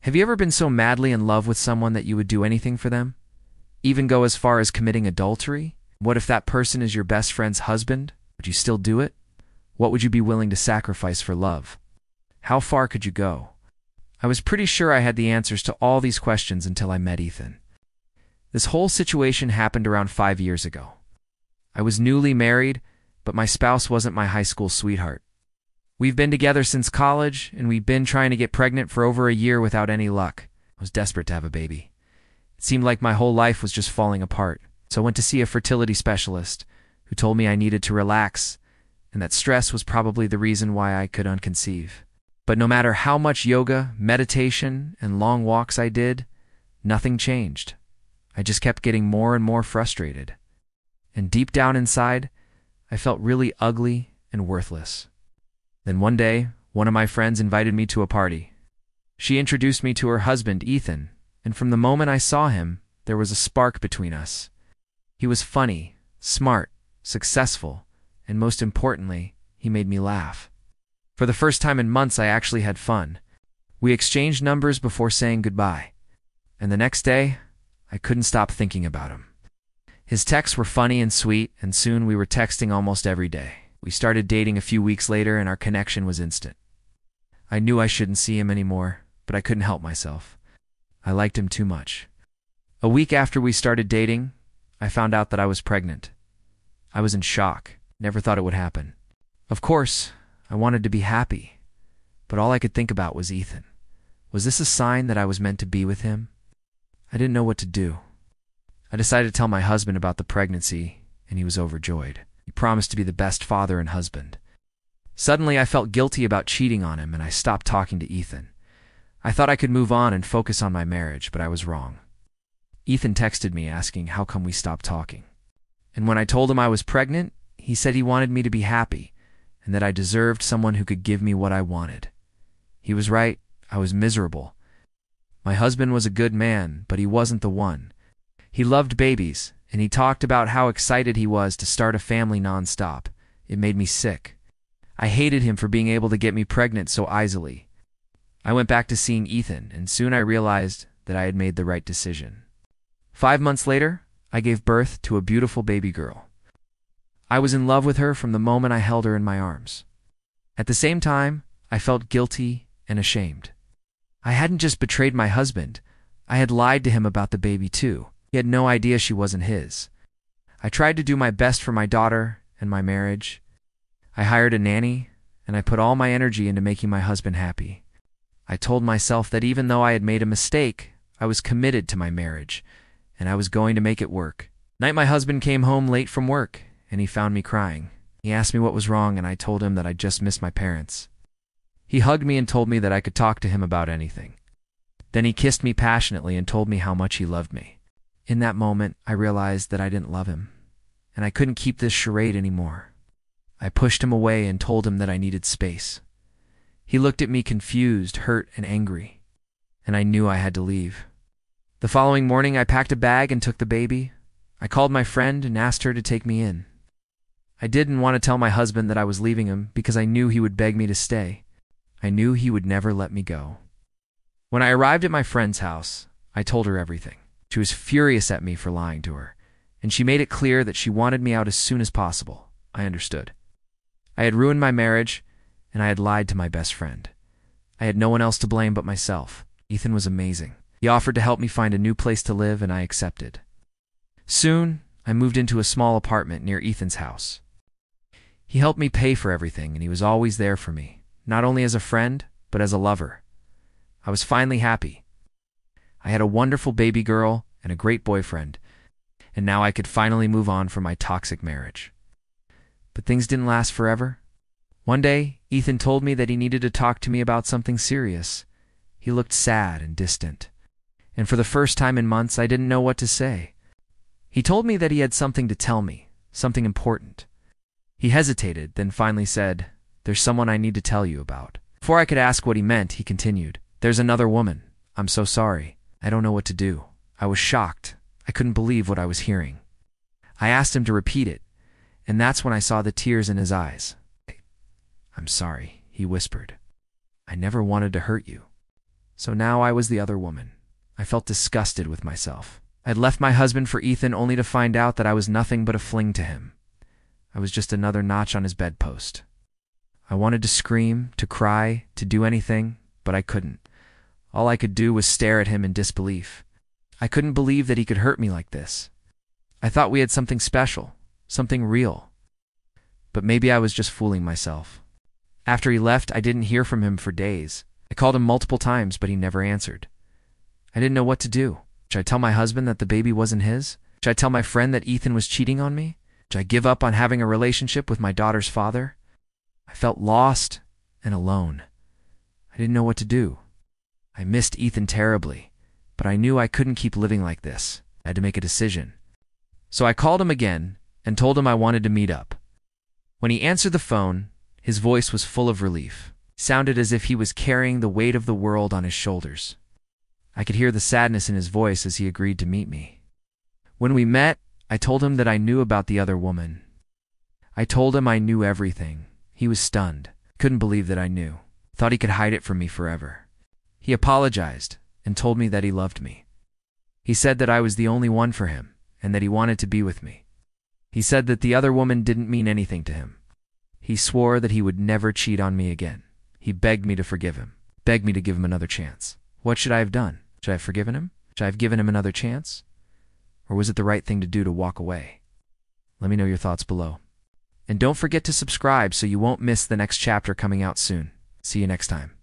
Have you ever been so madly in love with someone that you would do anything for them? Even go as far as committing adultery? What if that person is your best friend's husband? Would you still do it? What would you be willing to sacrifice for love? How far could you go? I was pretty sure I had the answers to all these questions until I met Ethan. This whole situation happened around 5 years ago. I was newly married, but my spouse wasn't my high school sweetheart. We've been together since college, and we've been trying to get pregnant for over a year without any luck. I was desperate to have a baby. It seemed like my whole life was just falling apart, so I went to see a fertility specialist who told me I needed to relax, and that stress was probably the reason why I couldn't conceive. But no matter how much yoga, meditation, and long walks I did, nothing changed. I just kept getting more and more frustrated. And deep down inside, I felt really ugly and worthless. Then one day, one of my friends invited me to a party. She introduced me to her husband, Ethan, and from the moment I saw him, there was a spark between us. He was funny, smart, successful, and most importantly, he made me laugh. For the first time in months, I actually had fun. We exchanged numbers before saying goodbye. And the next day, I couldn't stop thinking about him. His texts were funny and sweet, and soon we were texting almost every day. We started dating a few weeks later, and our connection was instant. I knew I shouldn't see him anymore, but I couldn't help myself. I liked him too much. A week after we started dating, I found out that I was pregnant. I was in shock. Never thought it would happen. Of course, I wanted to be happy, but all I could think about was Ethan. Was this a sign that I was meant to be with him? I didn't know what to do. I decided to tell my husband about the pregnancy, and he was overjoyed. He promised to be the best father and husband. Suddenly, I felt guilty about cheating on him, and I stopped talking to Ethan. I thought I could move on and focus on my marriage, but I was wrong. Ethan texted me asking how come we stopped talking. And when I told him I was pregnant, he said he wanted me to be happy, and that I deserved someone who could give me what I wanted. He was right. I was miserable. My husband was a good man, but he wasn't the one. He loved babies, and he talked about how excited he was to start a family nonstop. It made me sick. I hated him for being able to get me pregnant so easily. I went back to seeing Ethan, and soon I realized that I had made the right decision. 5 months later, I gave birth to a beautiful baby girl. I was in love with her from the moment I held her in my arms. At the same time, I felt guilty and ashamed. I hadn't just betrayed my husband, I had lied to him about the baby too. He had no idea she wasn't his. I tried to do my best for my daughter and my marriage. I hired a nanny, and I put all my energy into making my husband happy. I told myself that even though I had made a mistake, I was committed to my marriage, and I was going to make it work. Night my husband came home late from work, and he found me crying. He asked me what was wrong, and I told him that I just missed my parents. He hugged me and told me that I could talk to him about anything. Then he kissed me passionately and told me how much he loved me. In that moment, I realized that I didn't love him, and I couldn't keep this charade anymore. I pushed him away and told him that I needed space. He looked at me confused, hurt, and angry, and I knew I had to leave. The following morning, I packed a bag and took the baby. I called my friend and asked her to take me in. I didn't want to tell my husband that I was leaving him because I knew he would beg me to stay. I knew he would never let me go. When I arrived at my friend's house, I told her everything. She was furious at me for lying to her, and she made it clear that she wanted me out as soon as possible. I understood. I had ruined my marriage, and I had lied to my best friend. I had no one else to blame but myself. Ethan was amazing. He offered to help me find a new place to live, and I accepted. Soon, I moved into a small apartment near Ethan's house. He helped me pay for everything, and he was always there for me, not only as a friend, but as a lover. I was finally happy. I had a wonderful baby girl and a great boyfriend, and now I could finally move on from my toxic marriage. But things didn't last forever. One day, Ethan told me that he needed to talk to me about something serious. He looked sad and distant, and for the first time in months, I didn't know what to say. He told me that he had something to tell me, something important. He hesitated, then finally said, "There's someone I need to tell you about." Before I could ask what he meant, he continued, "There's another woman. I'm so sorry. I don't know what to do." I was shocked. I couldn't believe what I was hearing. I asked him to repeat it, and that's when I saw the tears in his eyes. "I'm sorry," he whispered. "I never wanted to hurt you." So now I was the other woman. I felt disgusted with myself. I had left my husband for Ethan only to find out that I was nothing but a fling to him. I was just another notch on his bedpost. I wanted to scream, to cry, to do anything, but I couldn't. All I could do was stare at him in disbelief. I couldn't believe that he could hurt me like this. I thought we had something special, something real. But maybe I was just fooling myself. After he left, I didn't hear from him for days. I called him multiple times, but he never answered. I didn't know what to do. Should I tell my husband that the baby wasn't his? Should I tell my friend that Ethan was cheating on me? Should I give up on having a relationship with my daughter's father? I felt lost and alone. I didn't know what to do. I missed Ethan terribly, but I knew I couldn't keep living like this. I had to make a decision. So I called him again and told him I wanted to meet up. When he answered the phone, his voice was full of relief. It sounded as if he was carrying the weight of the world on his shoulders. I could hear the sadness in his voice as he agreed to meet me. When we met, I told him that I knew about the other woman. I told him I knew everything. He was stunned. Couldn't believe that I knew. Thought he could hide it from me forever. He apologized and told me that he loved me. He said that I was the only one for him and that he wanted to be with me. He said that the other woman didn't mean anything to him. He swore that he would never cheat on me again. He begged me to forgive him, begged me to give him another chance. What should I have done? Should I have forgiven him? Should I have given him another chance? Or was it the right thing to do to walk away? Let me know your thoughts below. And don't forget to subscribe so you won't miss the next chapter coming out soon. See you next time.